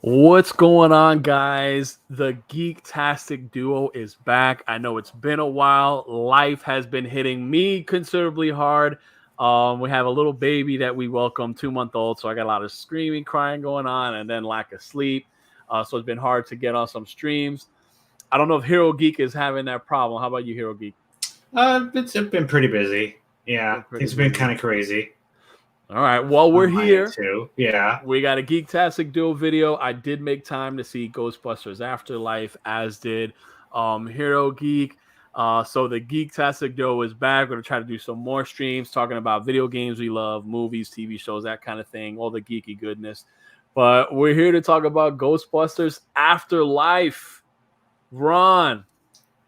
What's going on, guys? The Geektastic Duo is back. I know it's been a while. Life has been hitting me considerably hard. We have a little baby that we welcome, 2-month old. So I got a lot of screaming, crying going on, and then lack of sleep. So it's been hard to get on some streams. I don't know if Hero Geek is having that problem. How about you, Hero Geek? It's been pretty busy. Yeah, things have been kind of crazy. All right. Well, we're here. Too. Yeah. We got a Geektastic Duo video. I did make time to see Ghostbusters Afterlife, as did Hero Geek. So the Geektastic Duo is back. We're going to try to do some more streams talking about video games we love, movies, TV shows, that kind of thing, all the geeky goodness. But we're here to talk about Ghostbusters Afterlife. Ron,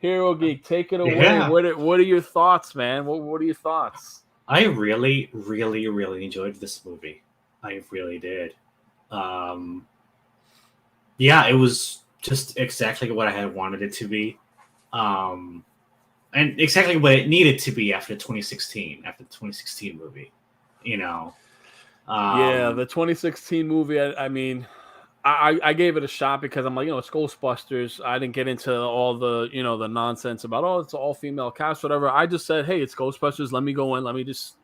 Hero Geek, take it away. Yeah. What are your thoughts, man? What are your thoughts? I really, really, really enjoyed this movie. I really did. Yeah, it was just exactly what I had wanted it to be. And exactly what it needed to be after the 2016 movie. You know. Yeah, the 2016 movie, I mean, I gave it a shot because I'm like, it's Ghostbusters. I didn't get into all the, the nonsense about, it's all female cast, whatever. I just said, hey, it's Ghostbusters. Let me go in. Let me just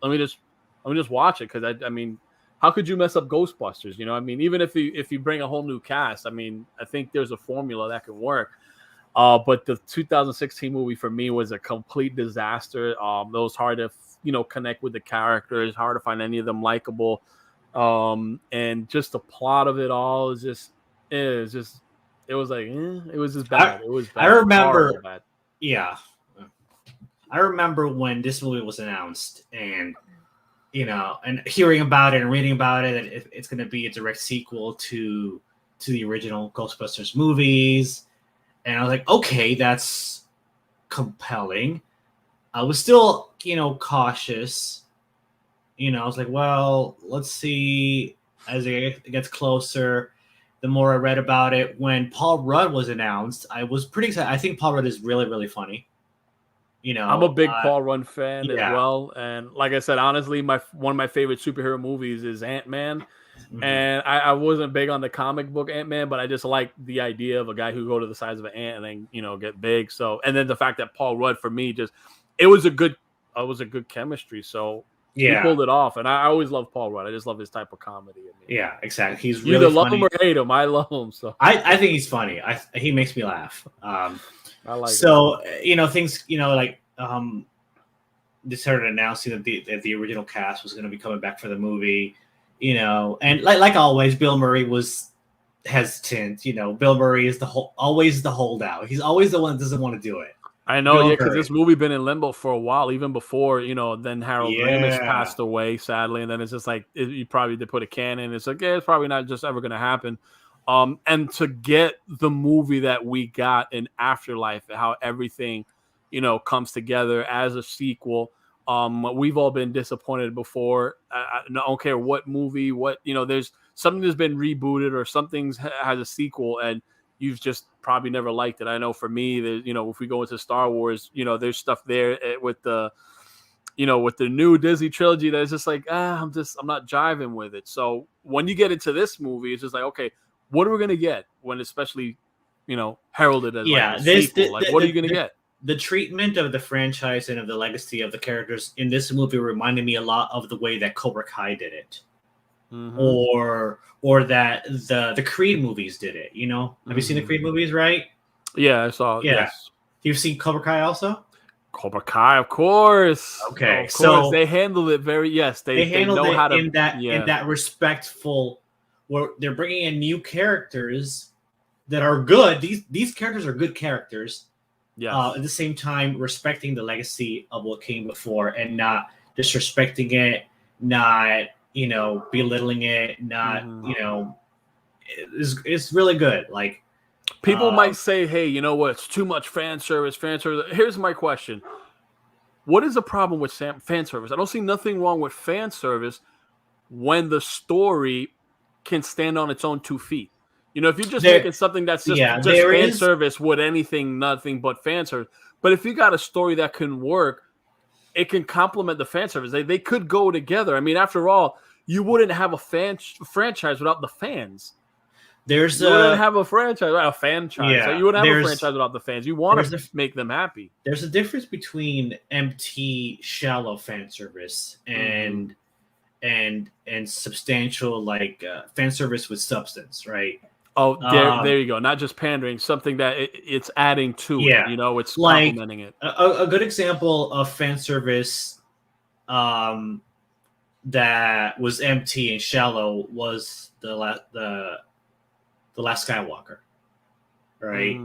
watch it. Cause I mean, how could you mess up Ghostbusters? I mean, even if you bring a whole new cast, I mean, I think there's a formula that can work. But the 2016 movie for me was a complete disaster. It was hard to, connect with the characters, hard to find any of them likable. And just the plot of it all is it was like, it was just bad. It was bad. I remember, bad. Yeah. I remember when this movie was announced and, and hearing about it and reading about it, that it's going to be a direct sequel to the original Ghostbusters movies. And I was like, okay, that's compelling. I was still, cautious. I was like, well, let's see as it gets closer. The more I read about it, when Paul Rudd was announced, I was pretty excited. I think Paul Rudd is really, really funny. I'm a big Paul Rudd fan as yeah. well. And like I said, honestly, one of my favorite superhero movies is Ant-Man. Mm-hmm. And I wasn't big on the comic book Ant-Man, but I just like the idea of a guy who go to the size of an ant and then, get big. So, and then the fact that Paul Rudd, for me, it was a good chemistry. So, yeah, he pulled it off, and I always love Paul Rudd. I just love his type of comedy. I mean, yeah, exactly. He's you really either love funny. him or hate him. I love him. So I think he's funny. He makes me laugh. I like. So things like they started announcing that the original cast was going to be coming back for the movie. And like always, Bill Murray was hesitant. Bill Murray is always the holdout. He's always the one that doesn't want to do it. I know, because this movie been in limbo for a while, even before, then Harold Ramis passed away, sadly, and then it's just like, you probably did put a can in. It's like, it's probably not just ever going to happen. And to get the movie that we got in Afterlife, how everything, comes together as a sequel, we've all been disappointed before. I don't care what movie, there's something that's been rebooted or something has a sequel, and you've just probably never liked it. I know for me, if we go into Star Wars, there's stuff there with the new Disney trilogy that is just like, I'm not jiving with it. So when you get into this movie, it's just like, okay, what are we going to get when especially, heralded as like a sequel? What are you going to get? The treatment of the franchise and of the legacy of the characters in this movie reminded me a lot of the way that Cobra Kai did it. Mm-hmm. Or that the Creed movies did it, Have you seen the Creed movies, right? Yeah, I saw. Yeah. Yes. You've seen Cobra Kai also? Cobra Kai, of course. Okay, so they handled it very. Yes, they handled know it how to in that respectful. Where they're bringing in new characters that are good. These characters are good characters. Yeah. At the same time, respecting the legacy of what came before and not disrespecting it, not belittling it, not it's really good. Like, people might say, hey, you know what, it's too much fan service. Here's my question: what is the problem with fan service? I don't see nothing wrong with fan service when the story can stand on its own 2 feet. If you're just making something that's just fan service with nothing but fan service. But if you got a story that can work, it can complement the fan service. They could go together. I mean, after all, you wouldn't have a franchise without the fans. There's you wouldn't have a franchise, a franchise. yeah. You wouldn't have a franchise without the fans. You want to make them happy. There's a difference between empty, shallow fan service and substantial like fan service with substance, right? Oh, there you go. Not just pandering, something that it's adding to it. You know, it's like complementing it. A good example of fan service that was empty and shallow was the Last Skywalker, right?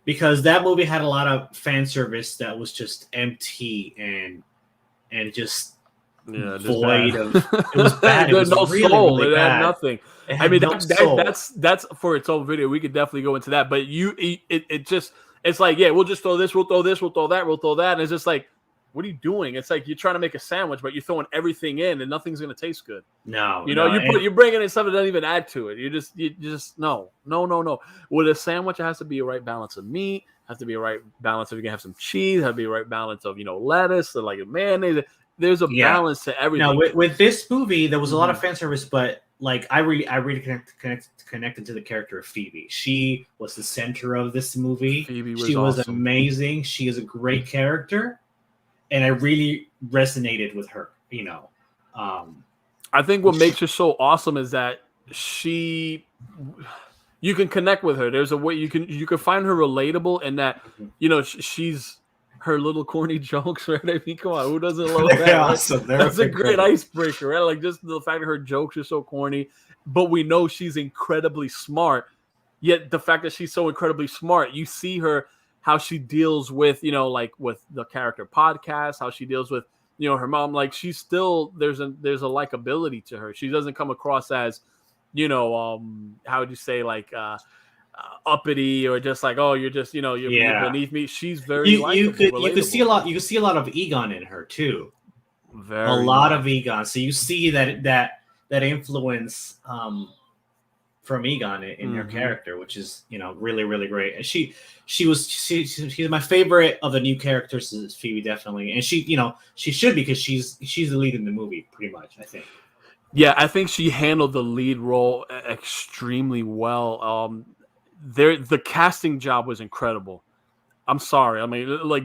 Because that movie had a lot of fan service that was just empty and just void of. It was bad. It was no really, soul. really it bad. had nothing. I mean, that's for its own video. We could definitely go into that. But it's like, yeah, we'll just throw this, we'll throw this, we'll throw that, we'll throw that, and it's just like, what are you doing? It's like you're trying to make a sandwich, but you're throwing everything in, and nothing's gonna taste good. No, you're bringing in stuff that doesn't even add to it. You just no. With a sandwich, it has to be a right balance of meat. Has to be a right balance of, you can have some cheese. Has to be a right balance of lettuce or like mayonnaise. There's a balance to everything. Now with this movie, there was a lot of fan service, but like I really connected to the character of Phoebe. She was the center of this movie. She was awesome. Amazing. She is a great character, and I really resonated with her. I think what makes her so awesome is that you can connect with her. There's a way you can find her relatable, and that she's her little corny jokes, right? I mean, come on, who doesn't love that? Awesome. That's a great icebreaker, right? Like, just the fact that her jokes are so corny, but we know she's incredibly smart. Yet the fact that she's so incredibly smart, you see her, how she deals with, like with the character podcast, how she deals with, her mom. Like, she's still, there's a likability to her. She doesn't come across as, how would you say, like, uppity, or just like, oh, you're just, you're beneath me. She's very you could see a lot of Egon in her too. Very a lot of Egon. So you see that influence from Egon in her character, which is really, really great. And she's my favorite of the new characters, is Phoebe, definitely. And she should, because she's the lead in the movie pretty much, I think. Yeah, I think she handled the lead role extremely well. The casting job was incredible. I'm sorry. I mean, like,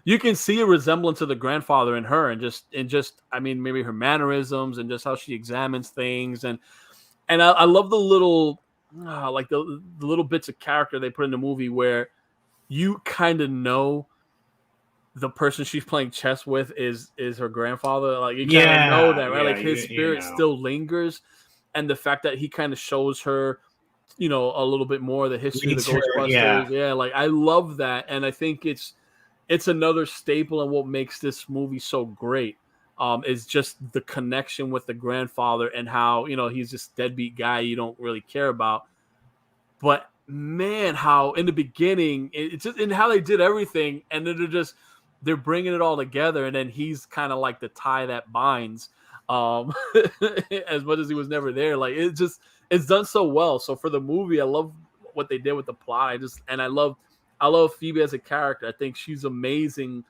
you can see a resemblance of the grandfather in her, and just I mean, maybe her mannerisms and just how she examines things, and I love the little like the little bits of character they put in the movie where you kind of know the person she's playing chess with is her grandfather. Like, you kind of know that, right? Like, his spirit still lingers, and the fact that he kind of shows her, a little bit more of the history of the Ghostbusters. Yeah, like, I love that, and I think it's another staple in what makes this movie so great. Is just the connection with the grandfather, and how he's this deadbeat guy you don't really care about, but man, how in the beginning it's just, and how they did everything, and then they're bringing it all together, and then he's kind of like the tie that binds, as much as he was never there. Like, it's done so well. So for the movie, I love what they did with the plot. I love Phoebe as a character. I think she's amazing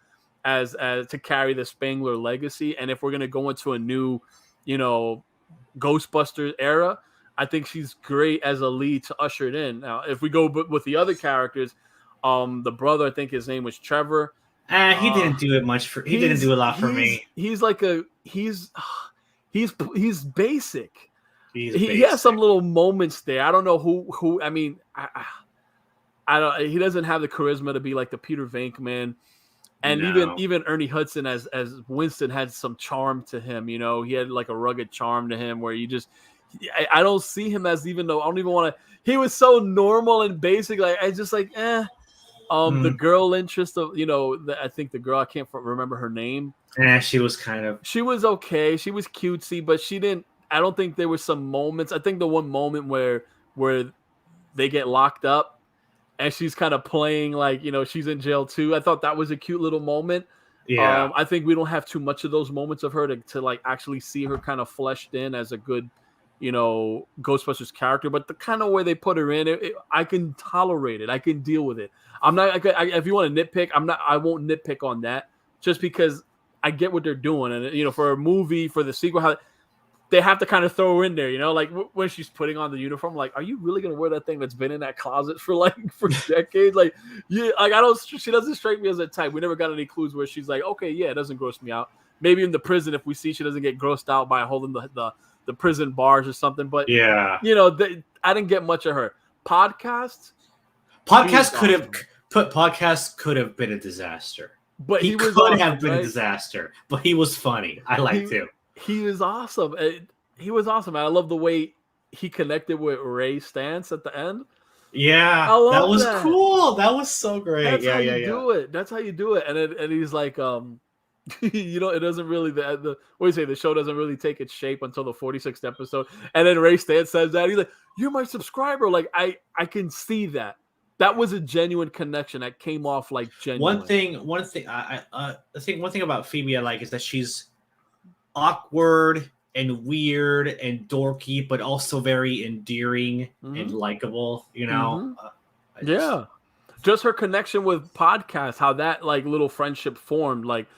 as to carry the Spangler legacy. And if we're gonna go into a new, Ghostbusters era, I think she's great as a lead to usher it in. Now, if we go with the other characters, the brother, I think his name was Trevor. He didn't do it much he didn't do a lot for me. He's like he's basic. He has some little moments there. I don't know who. I mean, I don't. He doesn't have the charisma to be like the Peter Venkman, and even Ernie Hudson as Winston had some charm to him. He had like a rugged charm to him where I don't see him as, even though I don't even want to. He was so normal and basic. Like, I just like the girl interest of I think the girl, I can't remember her name. She was okay. She was cutesy, but she didn't. I don't think there were some moments. I think the one moment where they get locked up and she's kind of playing like, she's in jail too. I thought that was a cute little moment. Yeah. I think we don't have too much of those moments of her to like actually see her kind of fleshed in as a good, Ghostbusters character. But the kind of way they put her in, I can tolerate it. I can deal with it. I'm not. If you want to nitpick, I won't nitpick on that, just because I get what they're doing, and for a movie, for the sequel, they have to kind of throw her in there, like when she's putting on the uniform, like, are you really gonna wear that thing that's been in that closet for decades? Like, yeah, like she doesn't strike me as a type. We never got any clues where she's like, okay, yeah, it doesn't gross me out. Maybe in the prison, if we see she doesn't get grossed out by holding the prison bars or something, but yeah, I didn't get much of her. Podcast could have been a disaster. But he was could awesome, have been right? a disaster, but he was funny. I liked him. He was awesome. He was awesome. I love the way he connected with Ray's stance at the end. Yeah, that was cool. That was so great. That's how you do it. That's how you do it. And he's like, it doesn't really what do you say? The show doesn't really take its shape until the 46th episode. And then Ray Stantz says that he's like, "You're my subscriber." Like I can see that. That was a genuine connection that came off like genuine. One thing I think one thing about Phoebe I like is that she's awkward and weird and dorky, but also very endearing and likable. Just her connection with podcast, how that like little friendship formed. Like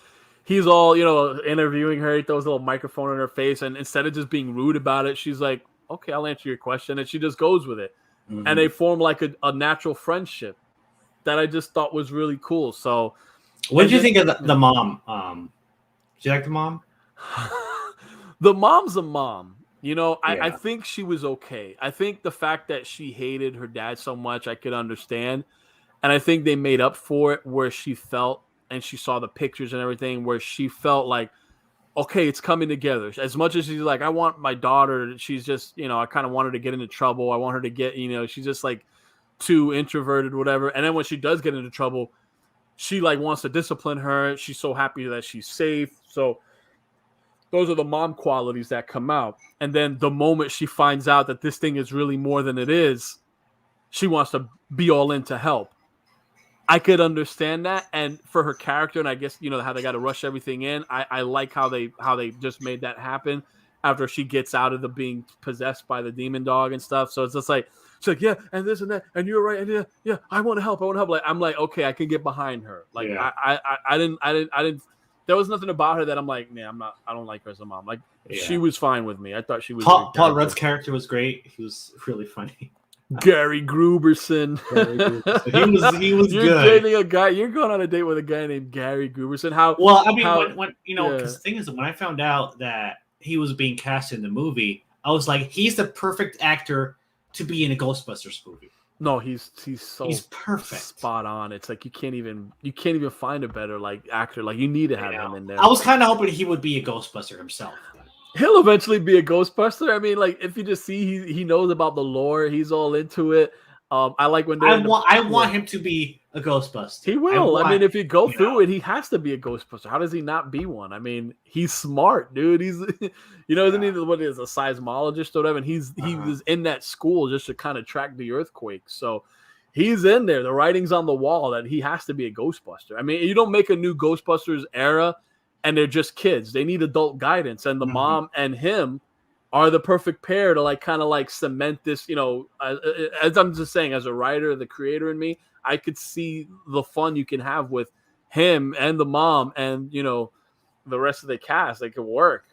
he's all interviewing her, he throws a little microphone in her face, and instead of just being rude about it, she's like, "Okay, I'll answer your question," and she just goes with it. And they form like a natural friendship that I just thought was really cool. So, what did you think of the mom? Did you like the mom? The mom's a mom. I think she was okay. I think the fact that she hated her dad so much, I could understand. And I think they made up for it where she felt, and she saw the pictures and everything, where she felt like, okay, it's coming together. As much as she's like, I want my daughter, she's just, I kind of want her to get into trouble. I want her to get, she's just like too introverted, whatever. And then when she does get into trouble, she like wants to discipline her. She's so happy that she's safe. So those are the mom qualities that come out. And then the moment she finds out that this thing is really more than it is, she wants to be all in to help. I could understand that, and for her character, and I guess how they got to rush everything in. I like how they just made that happen after she gets out of the being possessed by the demon dog and stuff. So it's just like she's like, yeah, and this and that, and you're right, and yeah, I want to help. Like I'm like, okay, I can get behind her. Like I didn't. There was nothing about her that I'm like, man, I don't like her as a mom. Like she was fine with me. I thought she was. Paul Rudd's character was great. He was really funny. Gary Gruberson. He was you're good. Dating a guy. You're going on a date with a guy named Gary Gruberson. When because the thing is, when I found out that he was being cast in the movie, I was like, he's the perfect actor to be in a Ghostbusters movie. No, he's perfect, spot on. It's like you can't even find a better like actor. Like you need to have him in there. I was kind of hoping he would be a Ghostbuster himself. He'll eventually be a Ghostbuster. I mean, like if you just see he knows about the lore, he's all into it. I like when I want him to be a Ghostbuster. He will. I mean, if you go through it, he has to be a Ghostbuster. How does he not be one? I mean, he's smart, dude. He's isn't he what is a seismologist or whatever? And he was in that school just to kind of track the earthquake. So he's in there. The writing's on the wall that he has to be a Ghostbuster. I mean, you don't make a new Ghostbusters era and they're just kids. They need adult guidance, and the mom and him are the perfect pair to like kind of like cement this. As I'm just saying, as a writer, the creator in me, I could see the fun you can have with him and the mom, and the rest of the cast. They could work.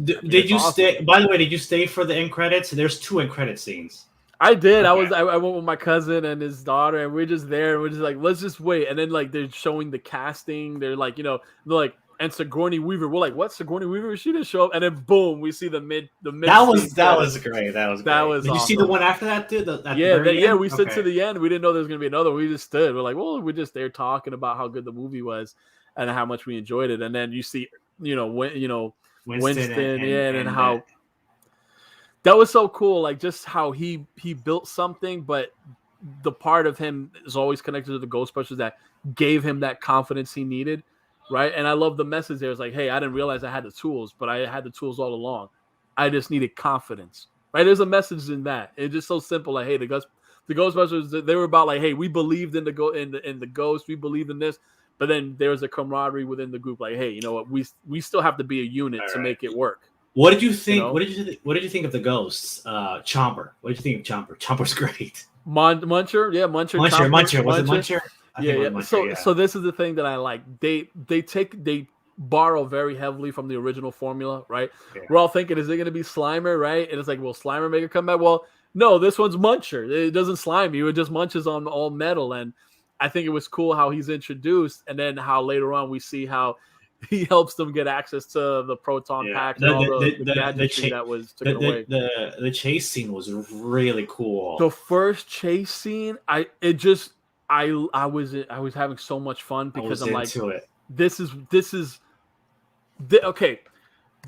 Did you stay? By the way, did you stay for the end credits? There's 2 end credit scenes. I did. Okay. I went with my cousin and his daughter, and we're just there, and we're just like, let's just wait. And then like they're showing the casting. They're like, they're like. And Sigourney Weaver, we're like, what? Sigourney Weaver? She didn't show up. And then boom, we see the mid. That was great. Did awesome. You see the one after that, dude? We stood to the end. We didn't know there was gonna be another. We just stood. We're like, well, we're just there talking about how good the movie was and how much we enjoyed it. And then you see, Winston and how that was so cool. Like just how he built something, but the part of him is always connected to the Ghostbusters that gave him that confidence he needed. Right. And I love the message there. It's like, hey, I didn't realize I had the tools, but I had the tools all along. I just needed confidence. Right. There's a message in that. It's just so simple. Like, hey, the Ghostbusters, they were about like, hey, we believed in the ghost. We believed in this. But then there's a camaraderie within the group. Like, hey, you know what? We still have to be a unit to make it work. What did you think? What did you think of the ghosts? Chomper. What did you think of Chomper? Chomper's great. Muncher. Yeah. Muncher. Muncher. Was it Muncher? Yeah. So this is the thing that I like. They borrow very heavily from the original formula, right? Yeah. We're all thinking, is it going to be Slimer, right? And it's like, will Slimer make a comeback? Well, no, this one's Muncher. It doesn't slime you. It just munches on all metal. And I think it was cool how he's introduced, and then how later on we see how he helps them get access to the proton pack and all the gadgetry that was taken away. The chase scene was really cool. The first chase scene, I was having so much fun because I'm like, this is okay.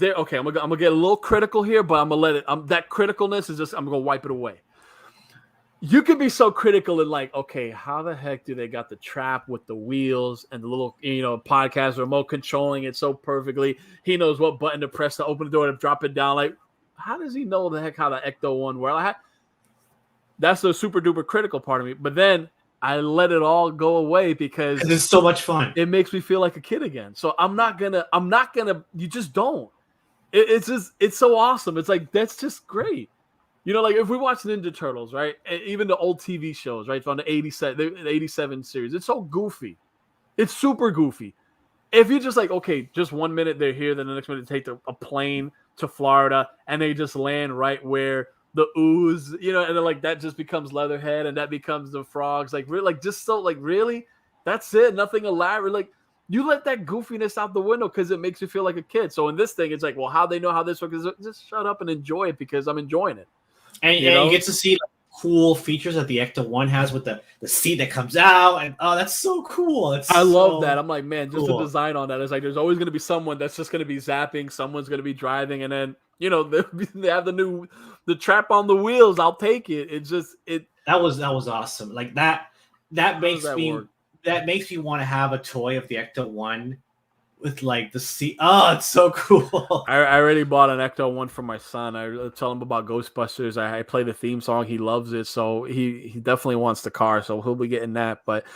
Okay, I'm gonna get a little critical here, but I'm gonna let it. That criticalness is just, I'm gonna wipe it away. You could be so critical and like, okay, how the heck do they got the trap with the wheels and the little, podcast remote controlling it so perfectly? He knows what button to press to open the door to drop it down. Like, how does he know the heck how the Ecto one works? That's the super duper critical part of me. But then I let it all go away because it's so much fun. It makes me feel like a kid again. So I'm not gonna. You just don't. It's so awesome. It's like, that's just great. Like if we watch Ninja Turtles, right? Even the old TV shows, right? From the 87 series. It's so goofy. It's super goofy. If you just like, okay, just 1 minute they're here, then the next minute they take a plane to Florida and they just land right where the ooze, and then like that just becomes Leatherhead and that becomes the frogs. Like, really, like, just so like, really? That's it? Nothing elaborate. Like, you let that goofiness out the window because it makes you feel like a kid. So in this thing, it's like, well, how they know how this works? Just shut up and enjoy it because I'm enjoying it. And you get to see like, cool features that the Ecto 1 has with the seat that comes out. And that's so cool. I love that. I'm like, man, just the design on that is like, there's always going to be someone that's just going to be zapping. Someone's going to be driving. And then, they have the trap on the wheels. I'll take it. That was awesome. Like that makes me want to have a toy of the Ecto 1 with like the seat. Oh, it's so cool. I already bought an Ecto 1 for my son. I tell him about Ghostbusters. I play the theme song. He loves it. So he definitely wants the car. So he'll be getting that. But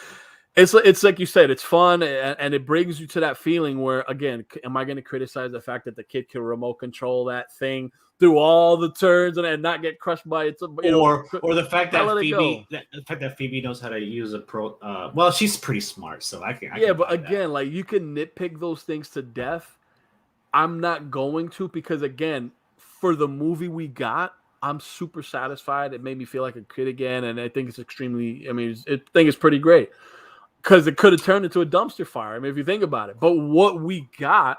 it's like you said, it's fun. And it brings you to that feeling where, again, am I going to criticize the fact that the kid can remote control that thing through all the turns and not get crushed by it? Or the fact that Phoebe knows how to use a pro. Well, she's pretty smart, so I can. But again, like, you can nitpick those things to death. I'm not going to, because again, for the movie we got, I'm super satisfied. It made me feel like a kid again, and I think it's extremely. I mean, I think it's pretty great because it could have turned into a dumpster fire. I mean, if you think about it, but what we got,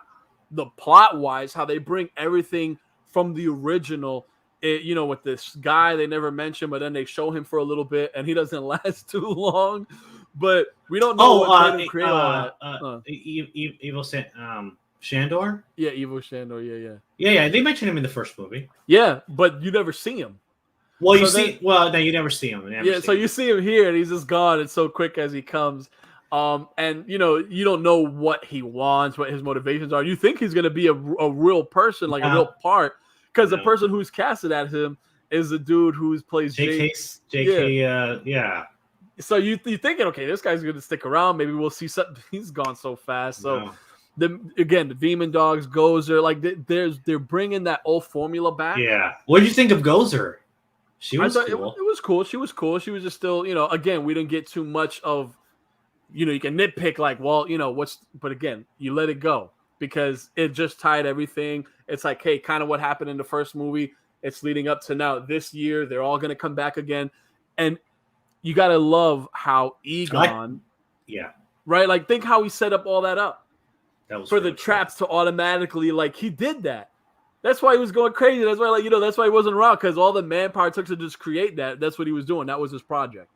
the plot wise, how they bring everything from the original, with this guy they never mention, but then they show him for a little bit, and he doesn't last too long. But we don't know what made him create all that. Evil Shandor? Yeah, Evil Shandor. Yeah. They mentioned him in the first movie. Yeah, but you never see him. Well, no, you never see him. You see him here, and he's just gone. It's so quick as he comes. And you don't know what he wants, what his motivations are. You think he's going to be a real person, like a real part, because the person who's casted at him is the dude who plays JK. Yeah. So you're thinking, okay, this guy's going to stick around. Maybe we'll see something. He's gone so fast. So the Demon Dogs, Gozer, like they're bringing that old formula back. Yeah. What did you think of Gozer? She was cool. It was cool. She was cool. She was just still, again, we didn't get too much of, you can nitpick like, well, but again, you let it go because it just tied everything. It's like, hey, kind of what happened in the first movie. It's leading up to now this year. They're all going to come back again. And you got to love how Egon, right? Like, think how he set up all that up for the traps to automatically, like, he did that. That's why he was going crazy. That's why, that's why he wasn't around, because all the manpower took to just create that. That's what he was doing. That was his project.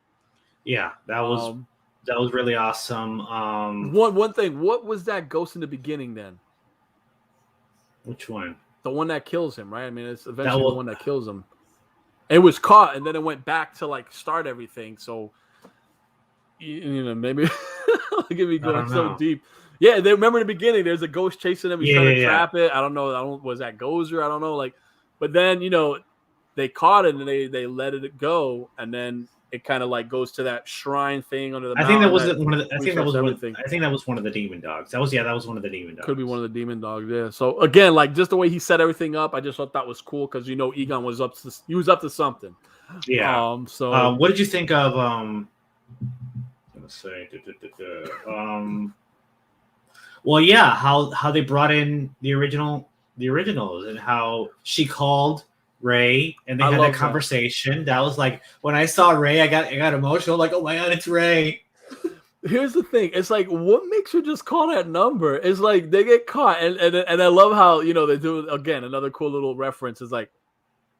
Yeah, that was really awesome. One thing. What was that ghost in the beginning then? Which one? The one that kills him, right? I mean, it's eventually the one that kills him. It was caught, and then it went back to like start everything. So, maybe look at me going so deep. Yeah, they remember in the beginning. There's a ghost chasing him. He's trying to trap it. I don't know. Was that Gozer? I don't know. Like, but then they caught it and they let it go, and then it kind of like goes to that shrine thing under the. I think that was one of the. I think that was one of the demon dogs. That was one of the demon dogs. Could be one of the demon dogs. Yeah. So again, like just the way he set everything up, I just thought that was cool because Egon was up to something. Yeah. So what did you think of Let's say Well, yeah, how they brought in the originals, and how she called Ray and they I had that love conversation. That was like when I saw Ray, I got emotional. Like, oh my god, it's Ray. Here's the thing. It's like, what makes you just call that number? It's like they get caught, and I love how they do again. Another cool little reference is like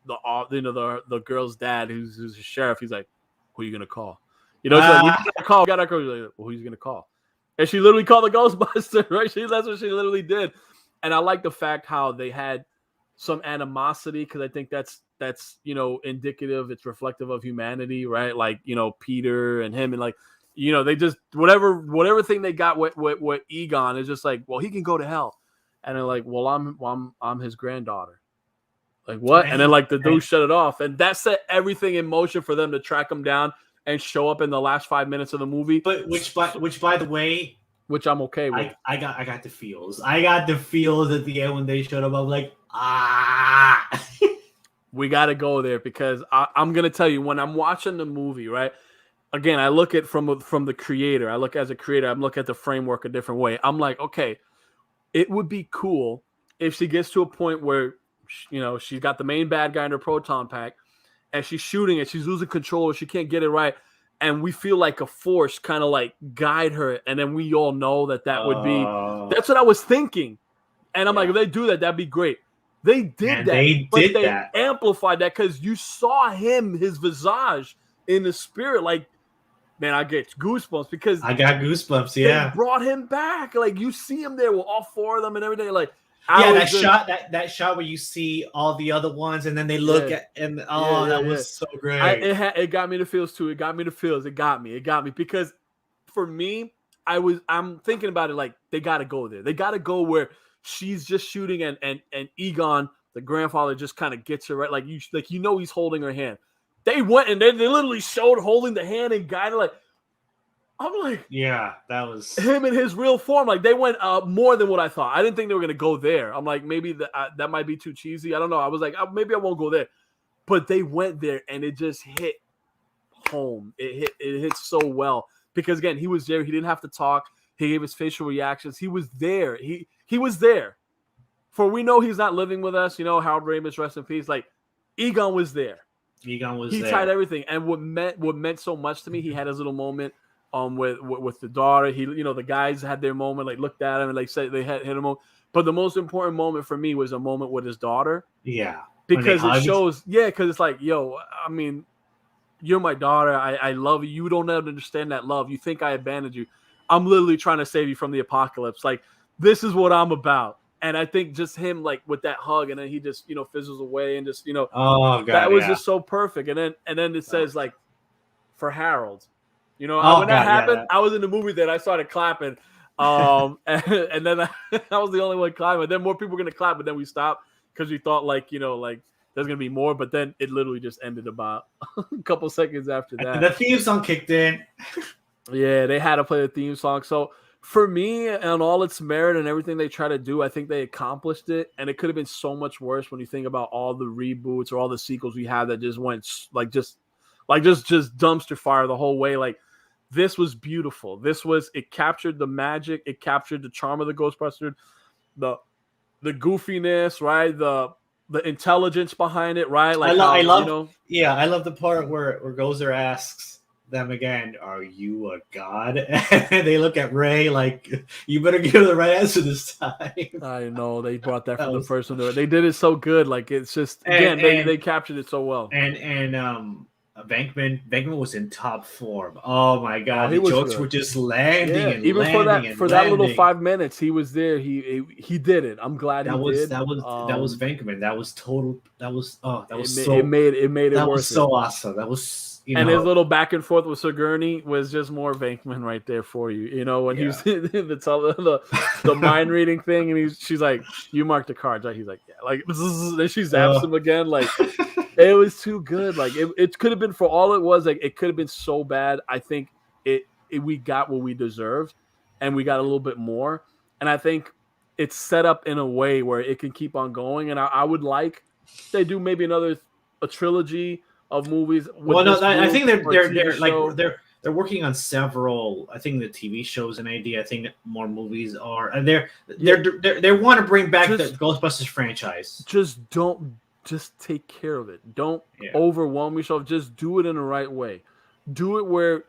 the girl's dad who's a sheriff. He's like, who are you gonna call? It's like we gotta call. He's like, well, who are you gonna call? And she literally called the Ghostbuster, right? That's what she literally did. And I like the fact how they had some animosity, because I think that's indicative. It's reflective of humanity, right? Like Peter and him, and like they just whatever thing they got with Egon is just like, well, he can go to hell, and they're like, well, I'm his granddaughter. Like what? And then like the dude shut it off, and that set everything in motion for them to track him down and show up in the last 5 minutes of the movie. But which by the way, which I'm okay with. I got the feels. I got the feels at the end when they showed up. I'm like, ah. We got to go there, because I'm gonna tell you, when I'm watching the movie, right? Again, I look at from the creator. I look as a creator. I'm looking at the framework a different way. I'm like, okay, it would be cool if she gets to a point where she's got the main bad guy in her proton pack, and she's shooting it. She's losing control. She can't get it right. And we feel like a force kind of like guide her. And then we all know that would be, that's what I was thinking. And I'm like, if they do that, that'd be great. They did that. They amplified that, because you saw his visage in the spirit. Like, man, I get goosebumps, because I got goosebumps. Yeah. They brought him back. Like, you see him there with all four of them and everything. Like, that shot where you see all the other ones, and then they look at, and that was so great. It got me the feels too. It got me the feels. It got me because for me, I'm thinking about it like they got to go there. They got to go where she's just shooting, and Egon, the grandfather, just kind of gets her right. Like he's holding her hand. They went and they literally showed holding the hand and guiding. Like, I'm like, yeah, that was him in his real form. Like, they went more than what I thought. I didn't think they were going to go there. I'm like, maybe that might be too cheesy. I don't know. I was like, maybe I won't go there. But they went there, and it just hit home. It hit so well, because again, he was there. He didn't have to talk. He gave his facial reactions. He was there. He was there. For we know he's not living with us. Harold Ramis, rest in peace. Like, Egon was there. He tied everything. And what meant so much to me, he had his little moment with the daughter. He, the guys had their moment, like looked at him and like said they hit him. But the most important moment for me was a moment with his daughter. Yeah. Because it shows, because it's like, yo, I mean, you're my daughter. I love you. You don't understand that love. You think I abandoned you. I'm literally trying to save you from the apocalypse. Like, this is what I'm about. And I think just him, like, with that hug, and then he just, fizzles away, and just, oh God, that was just so perfect. And then it says, like, for Harold, when that happened, I was in the movie that I started clapping. And then I was the only one clapping. And then more people were going to clap, but then we stopped because we thought, like, like, there's going to be more. But then it literally just ended about a couple seconds after that. The theme song kicked in. Yeah, they had to play the theme song. So for me, and all its merit and everything they try to do, I think they accomplished it. And it could have been so much worse when you think about all the reboots or all the sequels we had that just went just dumpster fire the whole way. Like, this was beautiful. It captured the magic. It captured the charm of the Ghostbusters, the goofiness, right? The intelligence behind it, right? Like, I love the part where Gozer asks them again, "Are you a god?" And they look at Ray like, "You better give the right answer this time." I know they brought that from the first one. They did it so good. Like, it's just they captured it so well. And Venkman was in top form. Oh my God, the jokes were just landing and even landing for that little 5 minutes, he was there. He did it. I'm glad that was did. That was Venkman. That was total. That was it made it that worth was so awesome. That was. And his little back and forth with Sigourney was just more Venkman right there for you. When he was the mind reading thing, and she's like, "You mark the cards," right? He's like, "Yeah." Like, then she zaps him again. Like, it was too good. Like, it could have been, for all it was, like, it could have been so bad. I think we got what we deserved, and we got a little bit more. And I think it's set up in a way where it can keep on going. And I would like they do maybe a trilogy of movies. Well, no, I think they're they're working on several. I think the TV shows an idea. I think more movies are. And they want to bring back the Ghostbusters franchise. Just take care of it. Don't overwhelm yourself. Just do it in the right way. Do it where,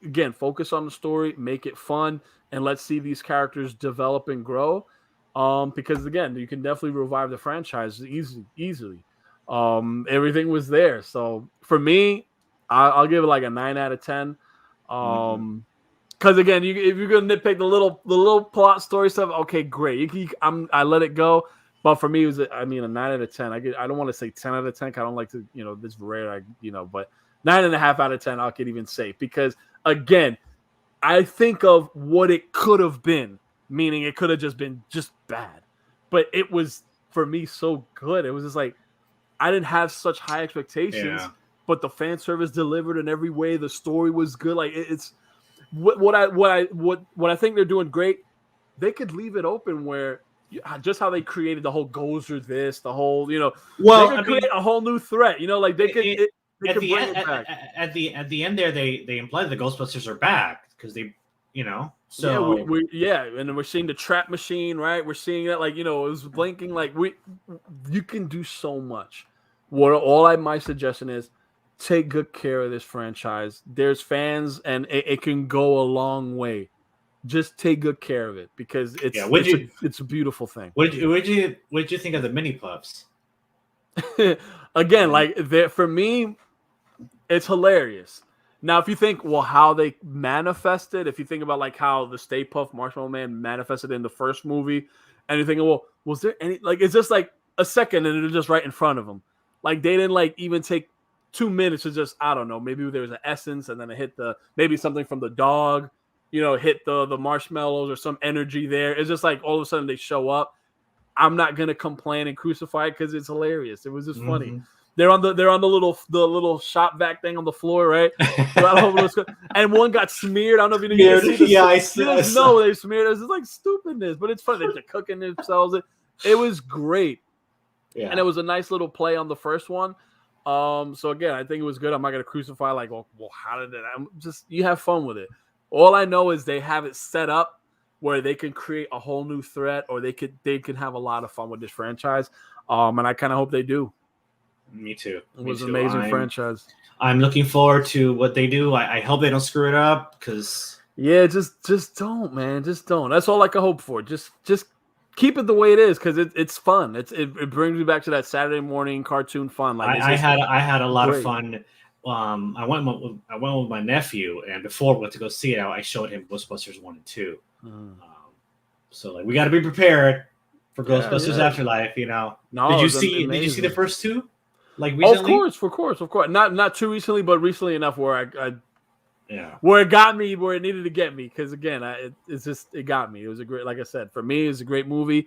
again, focus on the story, make it fun, and let's see these characters develop and grow. Because again, you can definitely revive the franchise easily. Everything was there. So for me, I'll give it like a 9 out of 10. Because again, if you're gonna nitpick the little plot story stuff, okay, great. I let it go. But for me, it was a 9 out of 10. I don't want to say 10 out of 10. I don't like to, this rare. But 9.5 out of 10, I could even say, because again, I think of what it could have been, meaning it could have just been just bad, but it was for me so good. It was just like I didn't have such high expectations, but the fan service delivered in every way. The story was good. Like it's what I think they're doing great. They could leave it open where. Just how they created the whole Gozer this, the whole, they could create a whole new threat, like they could bring it back. At the end there, they imply the Ghostbusters are back because they, so and we're seeing the trap machine, right? We're seeing that, like, it was blinking, like you can do so much. My suggestion is take good care of this franchise. There's fans, and it can go a long way. Just take good care of it because it's a beautiful thing. What did you think of the mini puffs? Again, for me, it's hilarious. Now, if you think, how they manifested, if you think about like how the Stay Puft Marshmallow Man manifested in the first movie, and you think, was there any it's just like a second and they're just right in front of them. Like they didn't even take 2 minutes to just, I don't know, maybe there was an essence and then it hit maybe something from the dog. Hit the marshmallows or some energy there. It's just like all of a sudden they show up. I'm not gonna complain and crucify it because it's hilarious. It was just funny. They're on the little shop vac thing on the floor, right? And one got smeared. I don't know if you didn't see this. I know they smeared. It's just like stupidness, but it's funny. They're cooking themselves. It was great. Yeah. And it was a nice little play on the first one. So again, I think it was good. I'm not gonna crucify how did it? You have fun with it. All I know is they have it set up where they can create a whole new threat, or they can have a lot of fun with this franchise. And I kind of hope they do. Me too. It was an amazing franchise. I'm looking forward to what they do. I hope they don't screw it up because just don't, man. Just don't. That's all I can hope for. Just keep it the way it is because it's fun. It brings me back to that Saturday morning cartoon fun. I had a lot of fun. I went with my nephew, and before we went to go see it, I showed him Ghostbusters 1 and 2. So we got to be prepared for Ghostbusters Afterlife. No, did you see the first two? Recently? Of course. Not too recently, but recently enough where where it got me where it needed to get me. Because again, it got me. It was a great, like I said, for me, it's a great movie.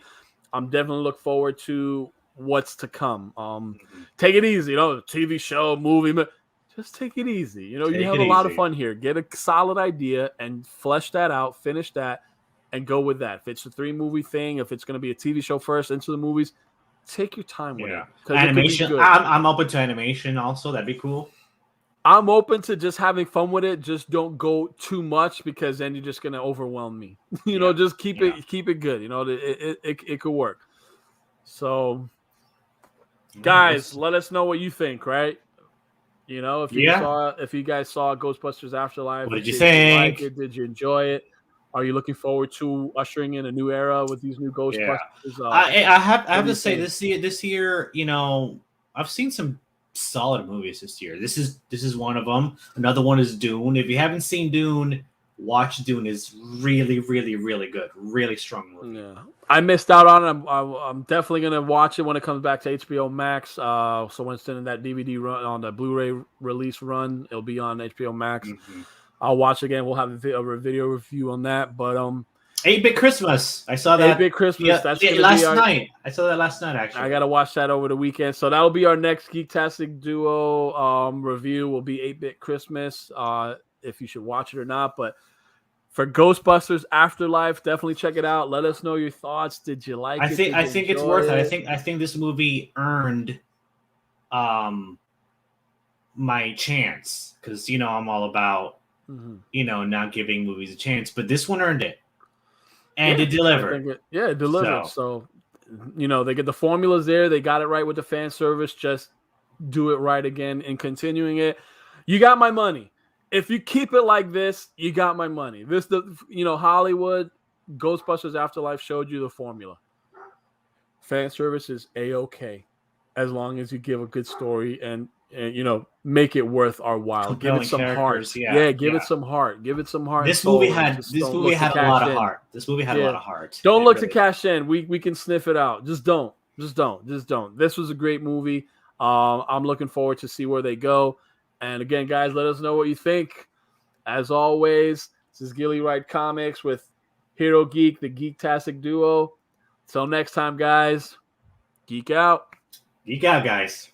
I'm definitely look forward to what's to come. Take it easy, TV show, movie. Just take it easy. You have a lot of fun here. Get a solid idea and flesh that out, finish that, and go with that. If it's a 3-movie thing, if it's going to be a TV show first into the movies, take your time with it. Animation. I'm open to animation also. That'd be cool. I'm open to just having fun with it. Just don't go too much because then you're just going to overwhelm me. Just keep it good. It could work. So, guys, let us know what you think, right? If you guys saw Ghostbusters Afterlife, what did you think? Did you enjoy it? Are you looking forward to ushering in a new era with these new Ghostbusters? Yeah. I have to say this year, I've seen some solid movies this year. This is one of them. Another one is Dune. If you haven't seen Dune, watch Dune. Is really, really, really good. Really strong movie. Yeah. I missed out on it. I'm definitely gonna watch it when it comes back to HBO Max. So when it's in that DVD run on the Blu-ray release run, it'll be on HBO Max. I'll watch again. We'll have a video review on that. But 8-Bit Christmas. I saw that 8-Bit Christmas. Yeah, that's last night. I saw that last night. Actually, I gotta watch that over the weekend. So that'll be our next Geektastic Duo review. Will be 8-Bit Christmas. If you should watch it or not, but. For Ghostbusters Afterlife, definitely check it out. Let us know your thoughts. Did you like it? I think it's worth it. I think this movie earned my chance because I'm all about not giving movies a chance. But this one earned it, and it delivered. It delivered. So, they get the formulas there. They got it right with the fan service. Just do it right again and continuing it. You got my money. If you keep it like this, you got my money. Hollywood, Ghostbusters Afterlife showed you the formula. Fan service is A-okay as long as you give a good story and make it worth our while. Give it some heart. Give it some heart. Give it some heart. This movie had a lot of heart. This movie had a lot of heart. Don't look to cash in. We can sniff it out. Just don't. This was a great movie. I'm looking forward to see where they go. And again, guys, let us know what you think. As always, this is Gilly Wright Comics with Hero Geek, the Geektastic Duo. Till next time, guys. Geek out. Geek out, guys.